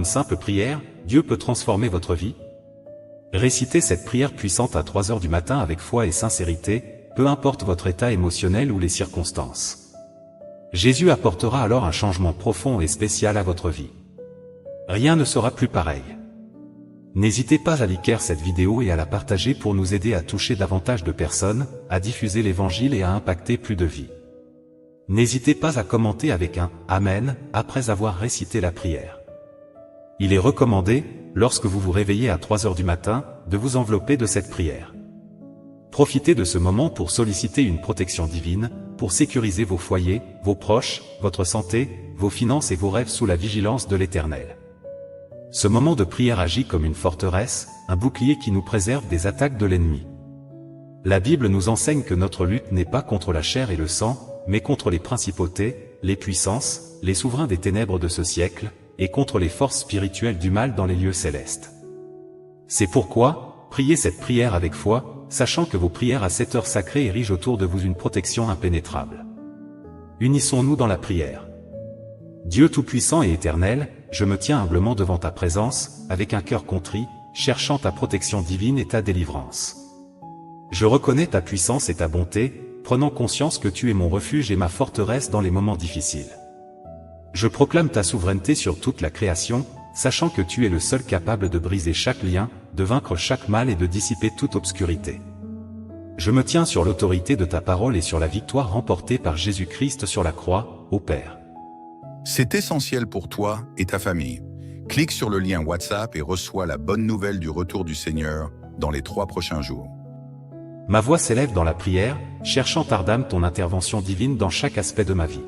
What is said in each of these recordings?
une simple prière, Dieu peut transformer votre vie? Récitez cette prière puissante à 3 heures du matin avec foi et sincérité, peu importe votre état émotionnel ou les circonstances. Jésus apportera alors un changement profond et spécial à votre vie. Rien ne sera plus pareil. N'hésitez pas à liker cette vidéo et à la partager pour nous aider à toucher davantage de personnes, à diffuser l'évangile et à impacter plus de vies. N'hésitez pas à commenter avec un « Amen » après avoir récité la prière. Il est recommandé, lorsque vous vous réveillez à 3 heures du matin, de vous envelopper de cette prière. Profitez de ce moment pour solliciter une protection divine, pour sécuriser vos foyers, vos proches, votre santé, vos finances et vos rêves sous la vigilance de l'Éternel. Ce moment de prière agit comme une forteresse, un bouclier qui nous préserve des attaques de l'ennemi. La Bible nous enseigne que notre lutte n'est pas contre la chair et le sang, mais contre les principautés, les puissances, les souverains des ténèbres de ce siècle, et contre les forces spirituelles du mal dans les lieux célestes. C'est pourquoi, priez cette prière avec foi, sachant que vos prières à cette heure sacrée érigent autour de vous une protection impénétrable. Unissons-nous dans la prière. Dieu Tout-Puissant et Éternel, je me tiens humblement devant ta présence, avec un cœur contrit, cherchant ta protection divine et ta délivrance. Je reconnais ta puissance et ta bonté, prenant conscience que tu es mon refuge et ma forteresse dans les moments difficiles. Je proclame ta souveraineté sur toute la création, sachant que tu es le seul capable de briser chaque lien, de vaincre chaque mal et de dissiper toute obscurité. Je me tiens sur l'autorité de ta parole et sur la victoire remportée par Jésus-Christ sur la croix, ô Père. C'est essentiel pour toi et ta famille. Clique sur le lien WhatsApp et reçois la bonne nouvelle du retour du Seigneur dans les 3 prochains jours. Ma voix s'élève dans la prière, cherchant ardemment ton intervention divine dans chaque aspect de ma vie.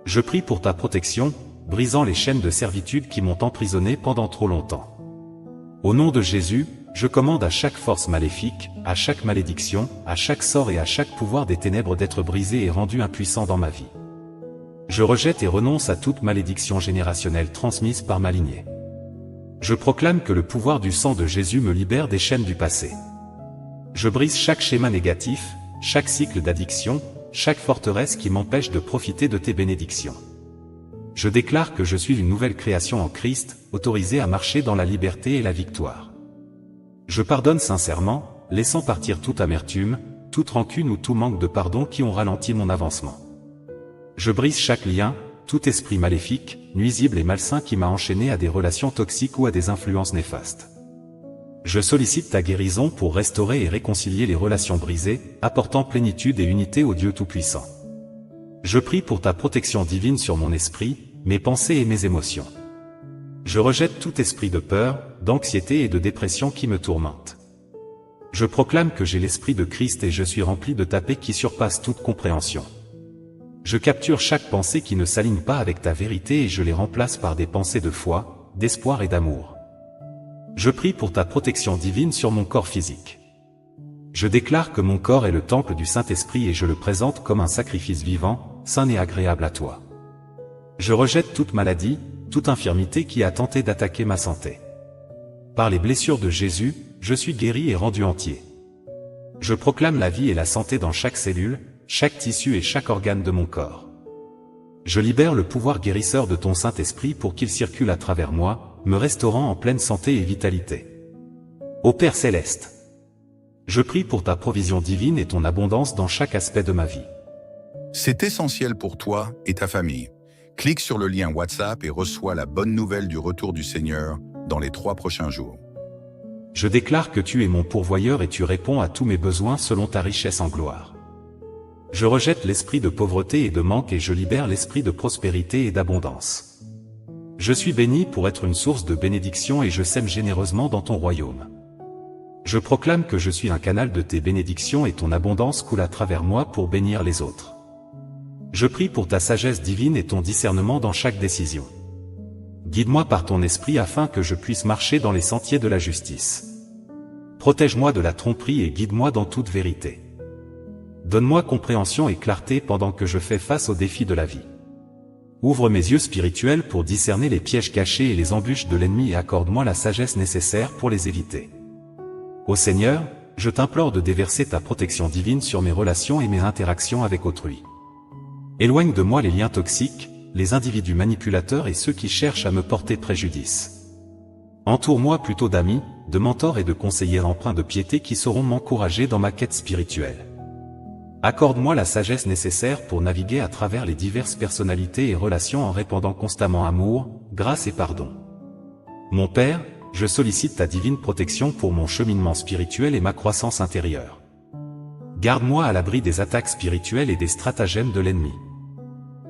Je prie pour ta protection, brisant les chaînes de servitude qui m'ont emprisonné pendant trop longtemps. Au nom de Jésus, je commande à chaque force maléfique, à chaque malédiction, à chaque sort et à chaque pouvoir des ténèbres d'être brisé et rendu impuissant dans ma vie. Je rejette et renonce à toute malédiction générationnelle transmise par ma lignée. Je proclame que le pouvoir du sang de Jésus me libère des chaînes du passé. Je brise chaque schéma négatif, chaque cycle d'addiction, chaque forteresse qui m'empêche de profiter de tes bénédictions. Je déclare que je suis une nouvelle création en Christ, autorisée à marcher dans la liberté et la victoire. Je pardonne sincèrement, laissant partir toute amertume, toute rancune ou tout manque de pardon qui ont ralenti mon avancement. Je brise chaque lien, tout esprit maléfique, nuisible et malsain qui m'a enchaîné à des relations toxiques ou à des influences néfastes. Je sollicite ta guérison pour restaurer et réconcilier les relations brisées, apportant plénitude et unité au Dieu Tout-Puissant. Je prie pour ta protection divine sur mon esprit, mes pensées et mes émotions. Je rejette tout esprit de peur, d'anxiété et de dépression qui me tourmente. Je proclame que j'ai l'esprit de Christ et je suis rempli de ta paix qui surpasse toute compréhension. Je capture chaque pensée qui ne s'aligne pas avec ta vérité et je les remplace par des pensées de foi, d'espoir et d'amour. Je prie pour ta protection divine sur mon corps physique. Je déclare que mon corps est le temple du Saint-Esprit et je le présente comme un sacrifice vivant, saint et agréable à toi. Je rejette toute maladie, toute infirmité qui a tenté d'attaquer ma santé. Par les blessures de Jésus, je suis guéri et rendu entier. Je proclame la vie et la santé dans chaque cellule, chaque tissu et chaque organe de mon corps. Je libère le pouvoir guérisseur de ton Saint-Esprit pour qu'il circule à travers moi, me restaurant en pleine santé et vitalité. Ô Père Céleste, je prie pour ta provision divine et ton abondance dans chaque aspect de ma vie. C'est essentiel pour toi et ta famille. Clique sur le lien WhatsApp et reçois la bonne nouvelle du retour du Seigneur dans les 3 prochains jours. Je déclare que tu es mon pourvoyeur et tu réponds à tous mes besoins selon ta richesse en gloire. Je rejette l'esprit de pauvreté et de manque et je libère l'esprit de prospérité et d'abondance. Je suis béni pour être une source de bénédiction et je sème généreusement dans ton royaume. Je proclame que je suis un canal de tes bénédictions et ton abondance coule à travers moi pour bénir les autres. Je prie pour ta sagesse divine et ton discernement dans chaque décision. Guide-moi par ton esprit afin que je puisse marcher dans les sentiers de la justice. Protège-moi de la tromperie et guide-moi dans toute vérité. Donne-moi compréhension et clarté pendant que je fais face aux défis de la vie. Ouvre mes yeux spirituels pour discerner les pièges cachés et les embûches de l'ennemi et accorde-moi la sagesse nécessaire pour les éviter. Ô Seigneur, je t'implore de déverser ta protection divine sur mes relations et mes interactions avec autrui. Éloigne de moi les liens toxiques, les individus manipulateurs et ceux qui cherchent à me porter préjudice. Entoure-moi plutôt d'amis, de mentors et de conseillers empreints de piété qui sauront m'encourager dans ma quête spirituelle. Accorde-moi la sagesse nécessaire pour naviguer à travers les diverses personnalités et relations en répandant constamment amour, grâce et pardon. Mon Père, je sollicite ta divine protection pour mon cheminement spirituel et ma croissance intérieure. Garde-moi à l'abri des attaques spirituelles et des stratagèmes de l'ennemi.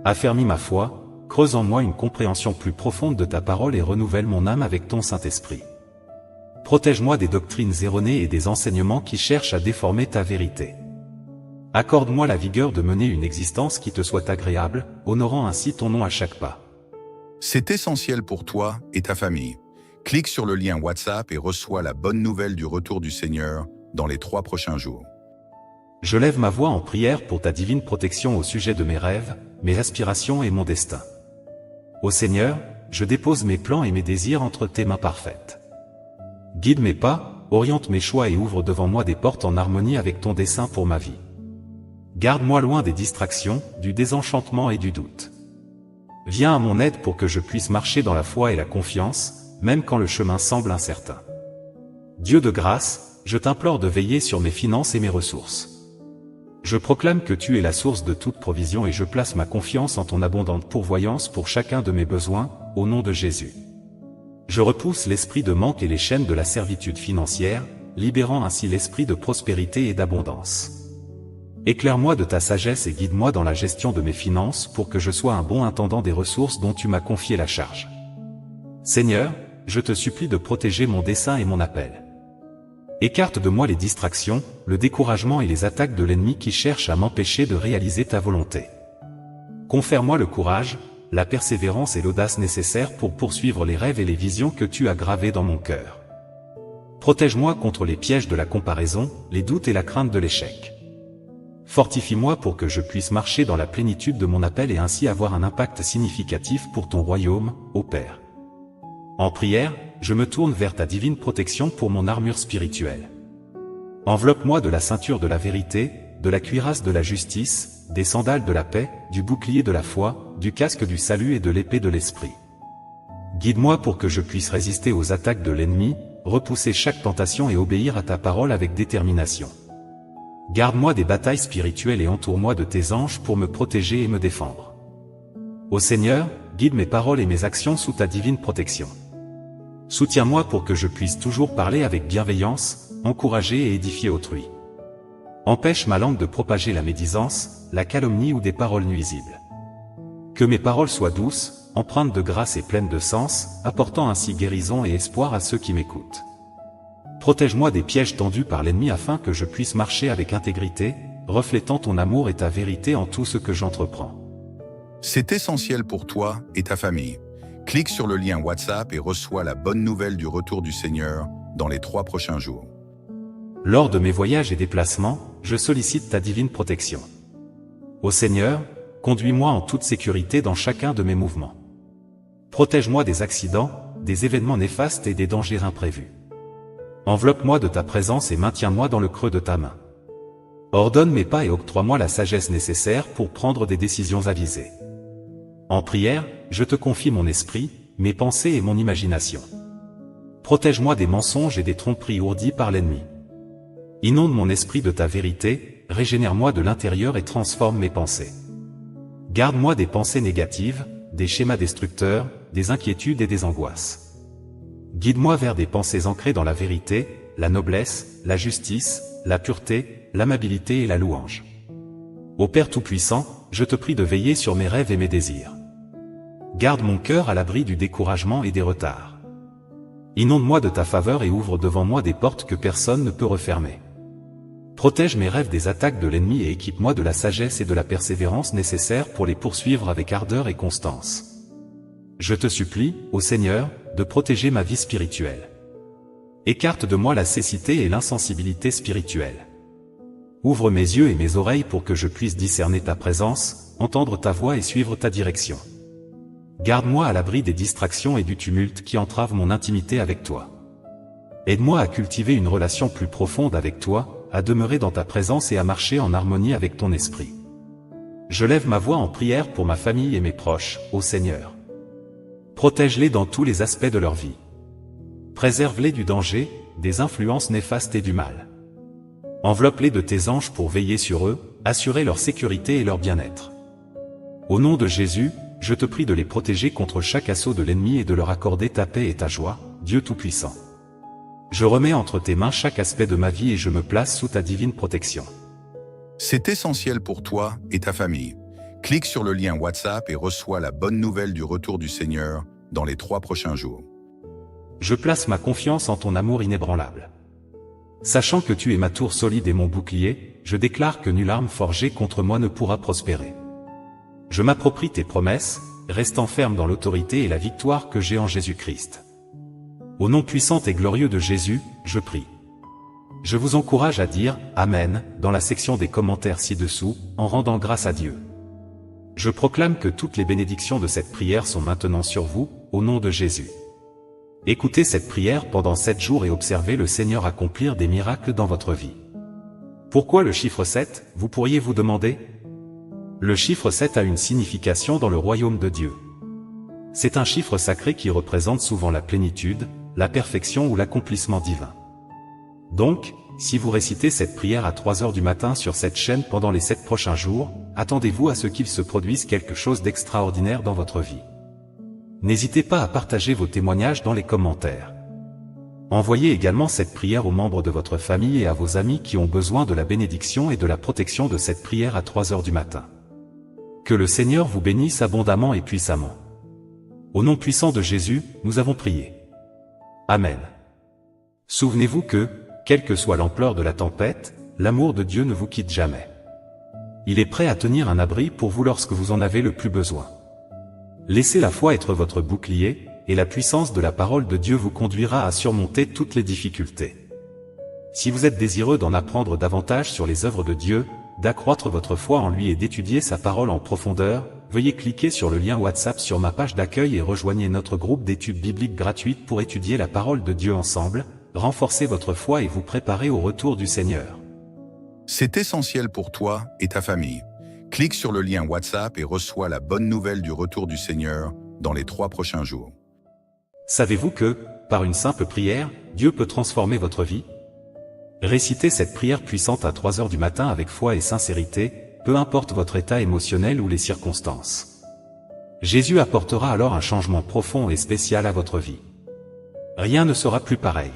Affermis ma foi, creuse en moi une compréhension plus profonde de ta parole et renouvelle mon âme avec ton Saint-Esprit. Protège-moi des doctrines erronées et des enseignements qui cherchent à déformer ta vérité. Accorde-moi la vigueur de mener une existence qui te soit agréable, honorant ainsi ton nom à chaque pas. C'est essentiel pour toi et ta famille. Clique sur le lien WhatsApp et reçois la bonne nouvelle du retour du Seigneur dans les 3 prochains jours. Je lève ma voix en prière pour ta divine protection au sujet de mes rêves, mes aspirations et mon destin. Ô Seigneur, je dépose mes plans et mes désirs entre tes mains parfaites. Guide mes pas, oriente mes choix et ouvre devant moi des portes en harmonie avec ton dessein pour ma vie. Garde-moi loin des distractions, du désenchantement et du doute. Viens à mon aide pour que je puisse marcher dans la foi et la confiance, même quand le chemin semble incertain. Dieu de grâce, je t'implore de veiller sur mes finances et mes ressources. Je proclame que tu es la source de toute provision et je place ma confiance en ton abondante pourvoyance pour chacun de mes besoins, au nom de Jésus. Je repousse l'esprit de manque et les chaînes de la servitude financière, libérant ainsi l'esprit de prospérité et d'abondance. Éclaire-moi de ta sagesse et guide-moi dans la gestion de mes finances pour que je sois un bon intendant des ressources dont tu m'as confié la charge. Seigneur, je te supplie de protéger mon dessein et mon appel. Écarte de moi les distractions, le découragement et les attaques de l'ennemi qui cherchent à m'empêcher de réaliser ta volonté. Confère-moi le courage, la persévérance et l'audace nécessaires pour poursuivre les rêves et les visions que tu as gravés dans mon cœur. Protège-moi contre les pièges de la comparaison, les doutes et la crainte de l'échec. Fortifie-moi pour que je puisse marcher dans la plénitude de mon appel et ainsi avoir un impact significatif pour ton royaume, ô Père. En prière, je me tourne vers ta divine protection pour mon armure spirituelle. Enveloppe-moi de la ceinture de la vérité, de la cuirasse de la justice, des sandales de la paix, du bouclier de la foi, du casque du salut et de l'épée de l'esprit. Guide-moi pour que je puisse résister aux attaques de l'ennemi, repousser chaque tentation et obéir à ta parole avec détermination. Garde-moi des batailles spirituelles et entoure-moi de tes anges pour me protéger et me défendre. Ô Seigneur, guide mes paroles et mes actions sous ta divine protection. Soutiens-moi pour que je puisse toujours parler avec bienveillance, encourager et édifier autrui. Empêche ma langue de propager la médisance, la calomnie ou des paroles nuisibles. Que mes paroles soient douces, empreintes de grâce et pleines de sens, apportant ainsi guérison et espoir à ceux qui m'écoutent. Protège-moi des pièges tendus par l'ennemi afin que je puisse marcher avec intégrité, reflétant ton amour et ta vérité en tout ce que j'entreprends. C'est essentiel pour toi et ta famille. Clique sur le lien WhatsApp et reçois la bonne nouvelle du retour du Seigneur dans les 3 prochains jours. Lors de mes voyages et déplacements, je sollicite ta divine protection. Ô Seigneur, conduis-moi en toute sécurité dans chacun de mes mouvements. Protège-moi des accidents, des événements néfastes et des dangers imprévus. Enveloppe-moi de ta présence et maintiens-moi dans le creux de ta main. Ordonne mes pas et octroie-moi la sagesse nécessaire pour prendre des décisions avisées. En prière, je te confie mon esprit, mes pensées et mon imagination. Protège-moi des mensonges et des tromperies ourdies par l'ennemi. Inonde mon esprit de ta vérité, régénère-moi de l'intérieur et transforme mes pensées. Garde-moi des pensées négatives, des schémas destructeurs, des inquiétudes et des angoisses. Guide-moi vers des pensées ancrées dans la vérité, la noblesse, la justice, la pureté, l'amabilité et la louange. Ô Père Tout-Puissant, je te prie de veiller sur mes rêves et mes désirs. Garde mon cœur à l'abri du découragement et des retards. Inonde-moi de ta faveur et ouvre devant moi des portes que personne ne peut refermer. Protège mes rêves des attaques de l'ennemi et équipe-moi de la sagesse et de la persévérance nécessaires pour les poursuivre avec ardeur et constance. Je te supplie, ô Seigneur, de protéger ma vie spirituelle. Écarte de moi la cécité et l'insensibilité spirituelle. Ouvre mes yeux et mes oreilles pour que je puisse discerner ta présence, entendre ta voix et suivre ta direction. Garde-moi à l'abri des distractions et du tumulte qui entravent mon intimité avec toi. Aide-moi à cultiver une relation plus profonde avec toi, à demeurer dans ta présence et à marcher en harmonie avec ton esprit. Je lève ma voix en prière pour ma famille et mes proches, ô Seigneur. Protège-les dans tous les aspects de leur vie. Préserve-les du danger, des influences néfastes et du mal. Enveloppe-les de tes anges pour veiller sur eux, assurer leur sécurité et leur bien-être. Au nom de Jésus, je te prie de les protéger contre chaque assaut de l'ennemi et de leur accorder ta paix et ta joie, Dieu Tout-Puissant. Je remets entre tes mains chaque aspect de ma vie et je me place sous ta divine protection. C'est essentiel pour toi et ta famille. Clique sur le lien WhatsApp et reçois la bonne nouvelle du retour du Seigneur dans les 3 prochains jours. Je place ma confiance en ton amour inébranlable. Sachant que tu es ma tour solide et mon bouclier, je déclare que nulle arme forgée contre moi ne pourra prospérer. Je m'approprie tes promesses, restant ferme dans l'autorité et la victoire que j'ai en Jésus-Christ. Au nom puissant et glorieux de Jésus, je prie. Je vous encourage à dire « Amen » dans la section des commentaires ci-dessous, en rendant grâce à Dieu. Je proclame que toutes les bénédictions de cette prière sont maintenant sur vous, au nom de Jésus. Écoutez cette prière pendant 7 jours et observez le Seigneur accomplir des miracles dans votre vie. Pourquoi le chiffre 7, vous pourriez vous demander? Le chiffre 7 a une signification dans le royaume de Dieu. C'est un chiffre sacré qui représente souvent la plénitude, la perfection ou l'accomplissement divin. Donc, si vous récitez cette prière à 3 heures du matin sur cette chaîne pendant les 7 prochains jours, attendez-vous à ce qu'il se produise quelque chose d'extraordinaire dans votre vie. N'hésitez pas à partager vos témoignages dans les commentaires. Envoyez également cette prière aux membres de votre famille et à vos amis qui ont besoin de la bénédiction et de la protection de cette prière à 3 heures du matin. Que le Seigneur vous bénisse abondamment et puissamment. Au nom puissant de Jésus, nous avons prié. Amen. Souvenez-vous que, quelle que soit l'ampleur de la tempête, l'amour de Dieu ne vous quitte jamais. Il est prêt à tenir un abri pour vous lorsque vous en avez le plus besoin. Laissez la foi être votre bouclier, et la puissance de la parole de Dieu vous conduira à surmonter toutes les difficultés. Si vous êtes désireux d'en apprendre davantage sur les œuvres de Dieu, d'accroître votre foi en lui et d'étudier sa parole en profondeur, veuillez cliquer sur le lien WhatsApp sur ma page d'accueil et rejoignez notre groupe d'études bibliques gratuites pour étudier la parole de Dieu ensemble, renforcer votre foi et vous préparer au retour du Seigneur. C'est essentiel pour toi et ta famille. Clique sur le lien WhatsApp et reçois la bonne nouvelle du retour du Seigneur dans les 3 prochains jours. Savez-vous que, par une simple prière, Dieu peut transformer votre vie? Récitez cette prière puissante à 3 heures du matin avec foi et sincérité, peu importe votre état émotionnel ou les circonstances. Jésus apportera alors un changement profond et spécial à votre vie. Rien ne sera plus pareil.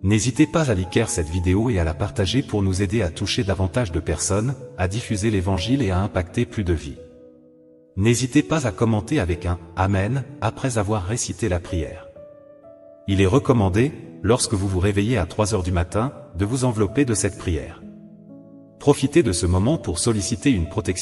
N'hésitez pas à liker cette vidéo et à la partager pour nous aider à toucher davantage de personnes, à diffuser l'évangile et à impacter plus de vies. N'hésitez pas à commenter avec un « Amen » après avoir récité la prière. Il est recommandé, lorsque vous vous réveillez à 3 heures du matin, de vous envelopper de cette prière. Profitez de ce moment pour solliciter une protection